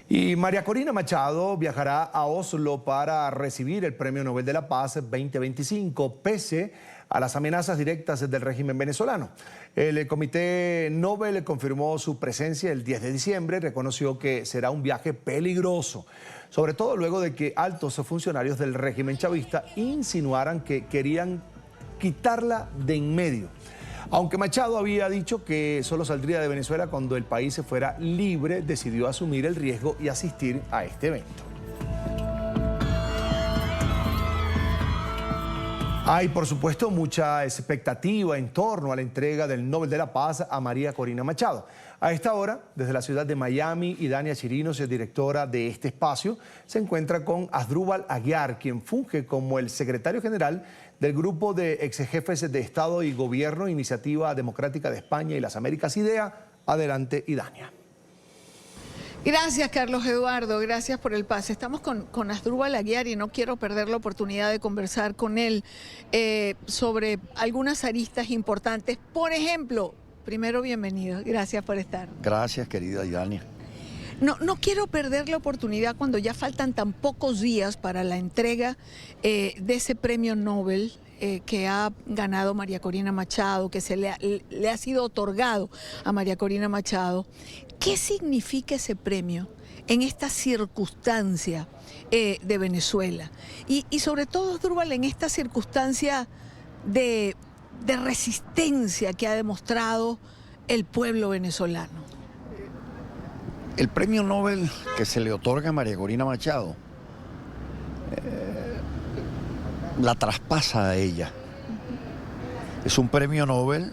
Y María Corina Machado viajará a Oslo para recibir el Premio Nobel de la Paz 2025, pese a las amenazas directas del régimen venezolano. El Comité Nobel confirmó su presencia el 10 de diciembre y reconoció que será un viaje peligroso, sobre todo luego de que altos funcionarios del régimen chavista insinuaran que querían quitarla de en medio. Aunque Machado había dicho que solo saldría de Venezuela cuando el país se fuera libre, decidió asumir el riesgo y asistir a este evento. Hay, por supuesto, mucha expectativa en torno a la entrega del Nobel de la Paz a María Corina Machado. A esta hora, desde la ciudad de Miami, Idania Chirinos, directora de este espacio, se encuentra con Asdrúbal Aguiar, quien funge como el secretario general del grupo de exjefes de Estado y Gobierno, Iniciativa Democrática de España y las Américas, IDEA. Adelante, Idania. Gracias, Carlos Eduardo, gracias por el pase. Estamos con Asdrúbal Aguiar y no quiero perder la oportunidad de conversar con él sobre algunas aristas importantes. Por ejemplo, primero, bienvenido, gracias por estar. Gracias, querida Idania. No quiero perder la oportunidad cuando ya faltan tan pocos días para la entrega de ese premio Nobel que ha ganado María Corina Machado, que le ha sido otorgado a María Corina Machado. ¿Qué significa ese premio en esta circunstancia de Venezuela? Y sobre todo, Asdrúbal, en esta circunstancia de resistencia que ha demostrado el pueblo venezolano. El premio Nobel que se le otorga a María Corina Machado la traspasa a ella. Es un premio Nobel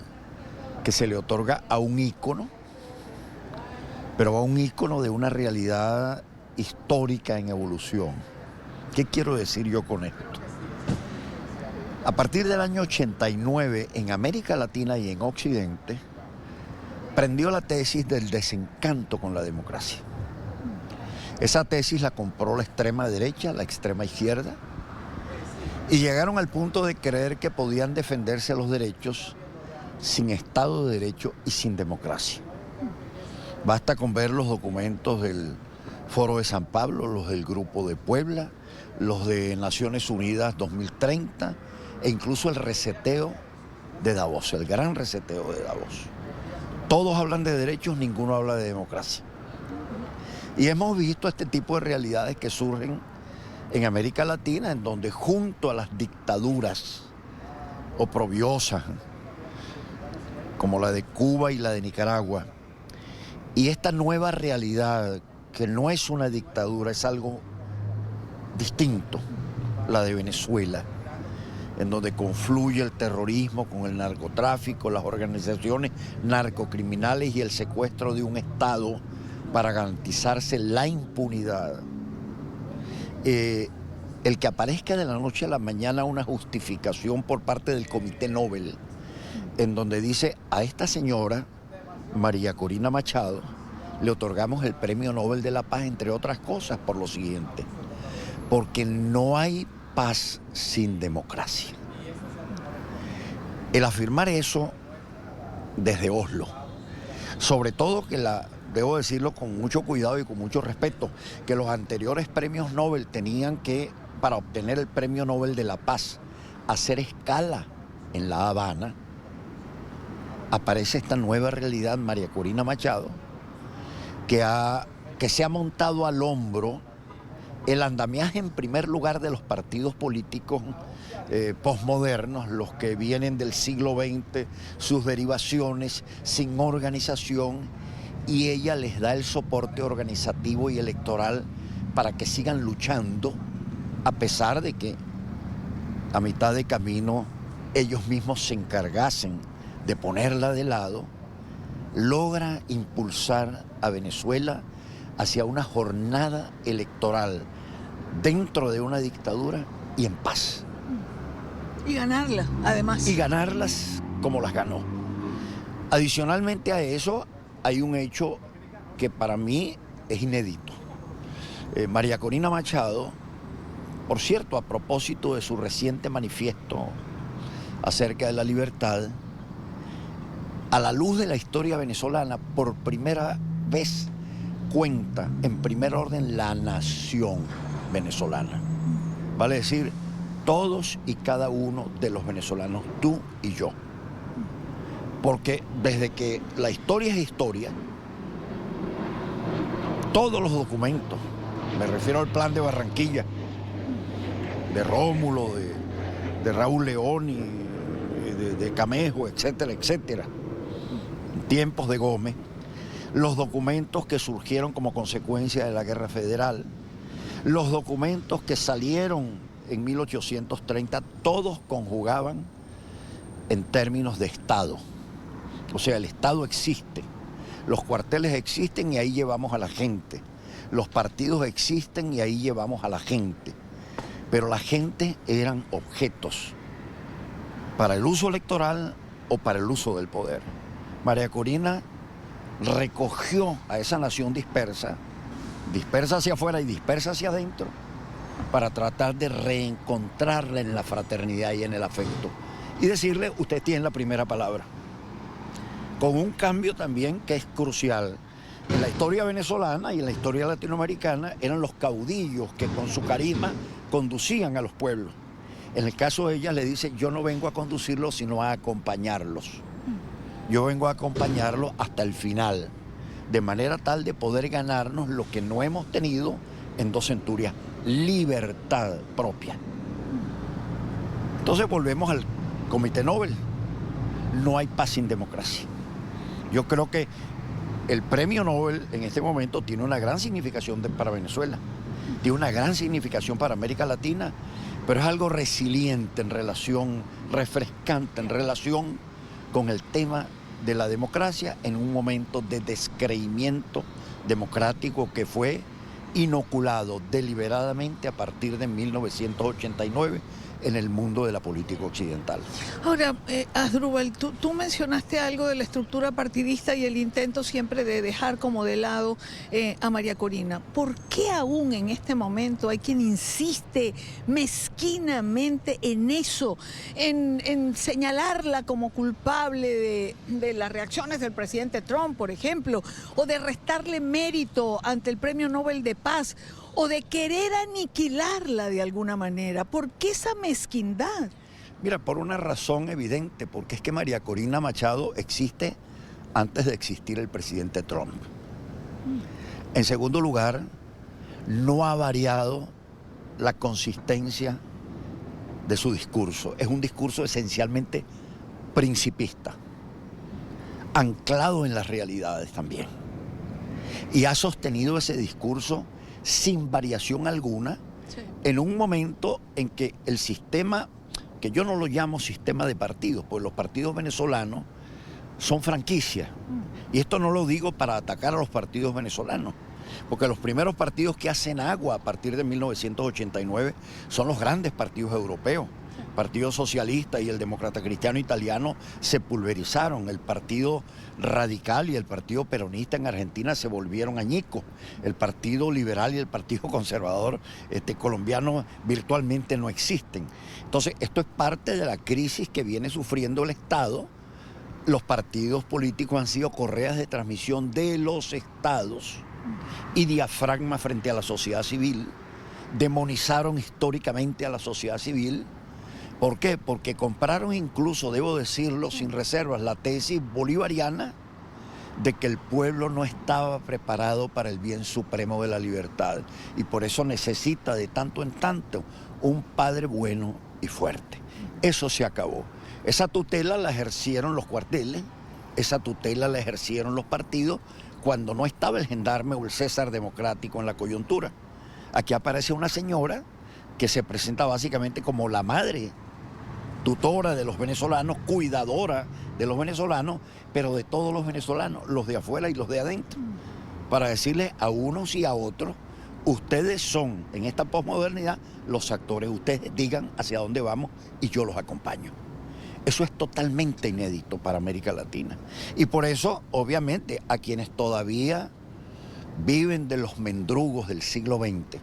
que se le otorga a un ícono, pero a un ícono de una realidad histórica en evolución. ¿Qué quiero decir yo con esto? A partir del año 89, en América Latina y en Occidente, prendió la tesis del desencanto con la democracia. Esa tesis la compró la extrema derecha, la extrema izquierda, y llegaron al punto de creer que podían defenderse los derechos sin Estado de Derecho y sin democracia. Basta con ver los documentos del Foro de San Pablo, los del Grupo de Puebla, los de Naciones Unidas 2030 e incluso el reseteo de Davos, el gran reseteo de Davos. Todos hablan de derechos, ninguno habla de democracia. Y hemos visto este tipo de realidades que surgen en América Latina, en donde junto a las dictaduras oprobiosas, como la de Cuba y la de Nicaragua, y esta nueva realidad que no es una dictadura, es algo distinto, la de Venezuela, en donde confluye el terrorismo con el narcotráfico, las organizaciones narcocriminales y el secuestro de un Estado para garantizarse la impunidad. El que aparezca de la noche a la mañana una justificación por parte del Comité Nobel, en donde dice a esta señora, María Corina Machado, le otorgamos el Premio Nobel de la Paz, entre otras cosas, por lo siguiente, porque no hay paz sin democracia. El afirmar eso desde Oslo, sobre todo que debo decirlo con mucho cuidado y con mucho respeto, que los anteriores premios Nobel tenían que, para obtener el Premio Nobel de la Paz, hacer escala en La Habana. Aparece esta nueva realidad, María Corina Machado, que se ha montado al hombro el andamiaje en primer lugar de los partidos políticos posmodernos, los que vienen del siglo XX, sus derivaciones, sin organización, y ella les da el soporte organizativo y electoral para que sigan luchando, a pesar de que a mitad de camino ellos mismos se encargasen de ponerla de lado. Logra impulsar a Venezuela hacia una jornada electoral dentro de una dictadura y en paz. Y ganarla, además. Y ganarlas como las ganó. Adicionalmente a eso, hay un hecho que para mí es inédito. María Corina Machado, por cierto, a propósito de su reciente manifiesto acerca de la libertad, a la luz de la historia venezolana, por primera vez cuenta en primer orden la nación venezolana. Vale decir, todos y cada uno de los venezolanos, tú y yo. Porque desde que la historia es historia, todos los documentos, me refiero al plan de Barranquilla, de Rómulo, de Raúl Leoni, de Camejo, etcétera, etcétera, tiempos de Gómez, los documentos que surgieron como consecuencia de la Guerra Federal, los documentos que salieron en 1830, todos conjugaban en términos de Estado. O sea, el Estado existe, los cuarteles existen y ahí llevamos a la gente, los partidos existen y ahí llevamos a la gente, pero la gente eran objetos para el uso electoral o para el uso del poder. María Corina recogió a esa nación dispersa hacia afuera y dispersa hacia adentro, para tratar de reencontrarla en la fraternidad y en el afecto. Y decirle, usted tiene la primera palabra. Con un cambio también que es crucial. En la historia venezolana y en la historia latinoamericana eran los caudillos que con su carisma conducían a los pueblos. En el caso de ella le dice, yo no vengo a conducirlos, sino a acompañarlos. Yo vengo a acompañarlos hasta el final, de manera tal de poder ganarnos lo que no hemos tenido en 2 centurias, libertad propia. Entonces volvemos al Comité Nobel. No hay paz sin democracia. Yo creo que el premio Nobel en este momento tiene una gran significación para Venezuela, tiene una gran significación para América Latina, pero es algo resiliente en relación, refrescante en relación con el tema de la democracia en un momento de descreimiento democrático que fue inoculado deliberadamente a partir de 1989 en el mundo de la política occidental. Ahora, Asdrúbal, tú mencionaste algo de la estructura partidista y el intento siempre de dejar como de lado a María Corina. ¿Por qué aún en este momento hay quien insiste mezquinamente en eso, en señalarla como culpable de las reacciones del presidente Trump, por ejemplo, o de restarle mérito ante el Premio Nobel de Paz, o de querer aniquilarla de alguna manera? ¿Por qué esa mezquindad? Mira, por una razón evidente, porque es que María Corina Machado existe antes de existir el presidente Trump. En segundo lugar, no ha variado la consistencia de su discurso. Es un discurso esencialmente principista, anclado en las realidades también. Y ha sostenido ese discurso sin variación alguna, sí, en un momento en que el sistema, que yo no lo llamo sistema de partidos, pues los partidos venezolanos son franquicias. Y esto no lo digo para atacar a los partidos venezolanos, porque los primeros partidos que hacen agua a partir de 1989 son los grandes partidos europeos. El Partido Socialista y el Demócrata Cristiano Italiano se pulverizaron, el Partido Radical y el Partido Peronista en Argentina se volvieron añicos, el Partido Liberal y el Partido Conservador colombiano virtualmente no existen. Entonces, esto es parte de la crisis que viene sufriendo el Estado. Los partidos políticos han sido correas de transmisión de los estados y diafragma frente a la sociedad civil, demonizaron históricamente a la sociedad civil. ¿Por qué? Porque compraron incluso, debo decirlo sin reservas, la tesis bolivariana de que el pueblo no estaba preparado para el bien supremo de la libertad y por eso necesita de tanto en tanto un padre bueno y fuerte. Eso se acabó. Esa tutela la ejercieron los cuarteles, esa tutela la ejercieron los partidos cuando no estaba el gendarme o el César democrático en la coyuntura. Aquí aparece una señora que se presenta básicamente como la madre tutora de los venezolanos, cuidadora de los venezolanos, pero de todos los venezolanos, los de afuera y los de adentro, para decirles a unos y a otros, ustedes son en esta posmodernidad los actores, ustedes digan hacia dónde vamos y yo los acompaño. Eso es totalmente inédito para América Latina. Y por eso, obviamente, a quienes todavía viven de los mendrugos del siglo XX,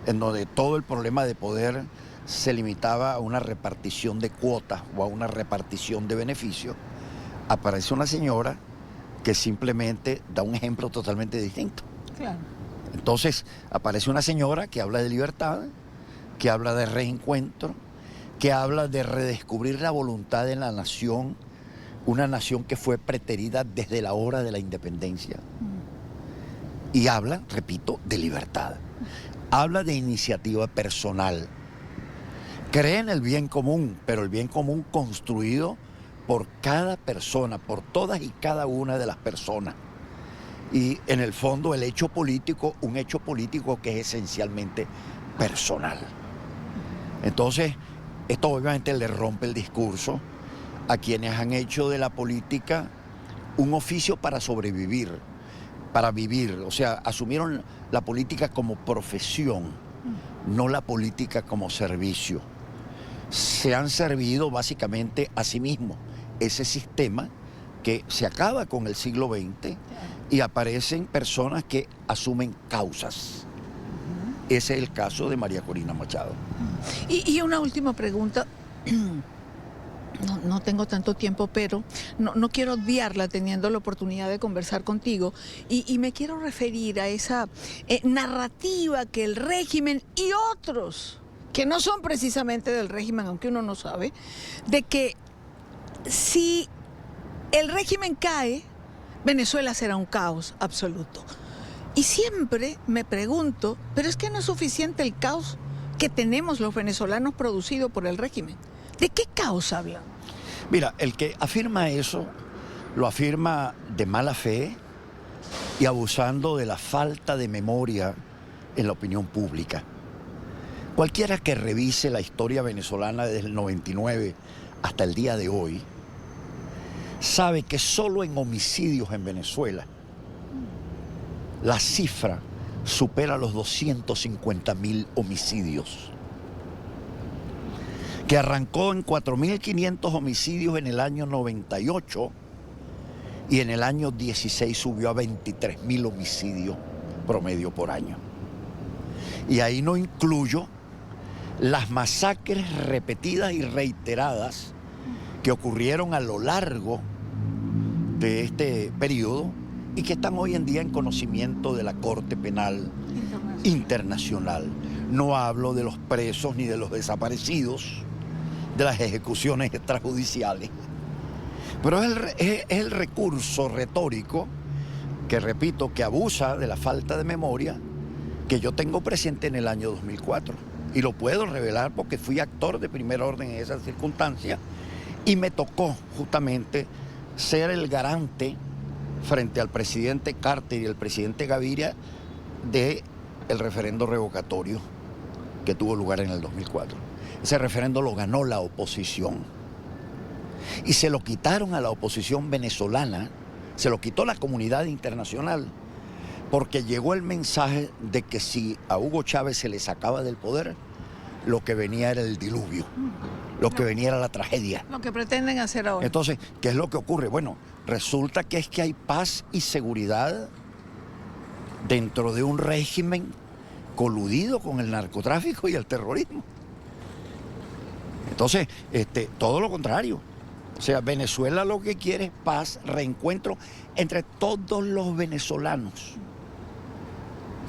en donde todo el problema de poder se limitaba a una repartición de cuotas o a una repartición de beneficios, aparece una señora que simplemente da un ejemplo totalmente distinto. Claro. Entonces aparece una señora que habla de libertad, que habla de reencuentro, que habla de redescubrir la voluntad de la nación, una nación que fue preterida desde la hora de la independencia. Y habla, repito, de libertad. Habla de iniciativa personal. Cree en el bien común, pero el bien común construido por cada persona, por todas y cada una de las personas. Y en el fondo el hecho político, un hecho político que es esencialmente personal. Entonces, esto obviamente le rompe el discurso a quienes han hecho de la política un oficio para sobrevivir, para vivir. O sea, asumieron la política como profesión, no la política como servicio. Se han servido básicamente a sí mismos. Ese sistema que se acaba con el siglo XX y aparecen personas que asumen causas. Ese es el caso de María Corina Machado. Y una última pregunta. No tengo tanto tiempo, pero no quiero obviarla teniendo la oportunidad de conversar contigo. Y me quiero referir a esa narrativa que el régimen y otros, que no son precisamente del régimen, aunque uno no sabe, de que si el régimen cae, Venezuela será un caos absoluto. Y siempre me pregunto, pero es que no es suficiente el caos que tenemos los venezolanos producido por el régimen. ¿De qué caos hablan? Mira, el que afirma eso, lo afirma de mala fe y abusando de la falta de memoria en la opinión pública. Cualquiera que revise la historia venezolana desde el 99 hasta el día de hoy, sabe que solo en homicidios en Venezuela la cifra supera los 250.000 homicidios, que arrancó en 4.500 homicidios en el año 98 y en el año 16 subió a 23.000 homicidios promedio por año. Y ahí no incluyo las masacres repetidas y reiteradas que ocurrieron a lo largo de este periodo y que están hoy en día en conocimiento de la Corte Penal Internacional. No hablo de los presos ni de los desaparecidos, de las ejecuciones extrajudiciales, pero es el recurso retórico que, repito, que abusa de la falta de memoria que yo tengo presente en el año 2004. Y lo puedo revelar porque fui actor de primer orden en esas circunstancias y me tocó justamente ser el garante frente al presidente Carter y el presidente Gaviria del referendo revocatorio que tuvo lugar en el 2004. Ese referendo lo ganó la oposición y se lo quitaron a la oposición venezolana, se lo quitó la comunidad internacional, porque llegó el mensaje de que si a Hugo Chávez se le sacaba del poder, lo que venía era el diluvio, lo que venía era la tragedia. Lo que pretenden hacer ahora. Entonces, ¿qué es lo que ocurre? Bueno, resulta que es que hay paz y seguridad dentro de un régimen coludido con el narcotráfico y el terrorismo. Entonces, todo lo contrario. O sea, Venezuela lo que quiere es paz, reencuentro entre todos los venezolanos.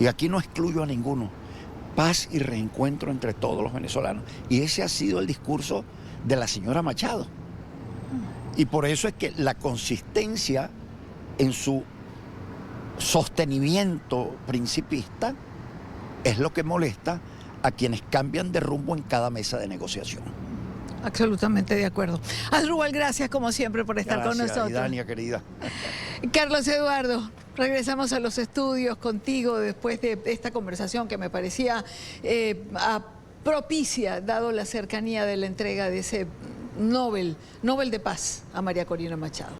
Y aquí no excluyo a ninguno. Paz y reencuentro entre todos los venezolanos. Y ese ha sido el discurso de la señora Machado. Y por eso es que la consistencia en su sostenimiento principista es lo que molesta a quienes cambian de rumbo en cada mesa de negociación. Absolutamente de acuerdo. Asdrúbal, gracias como siempre por estar con nosotros. Idania, querida. Carlos Eduardo, regresamos a los estudios contigo después de esta conversación que me parecía propicia, dado la cercanía de la entrega de ese Nobel de Paz a María Corina Machado.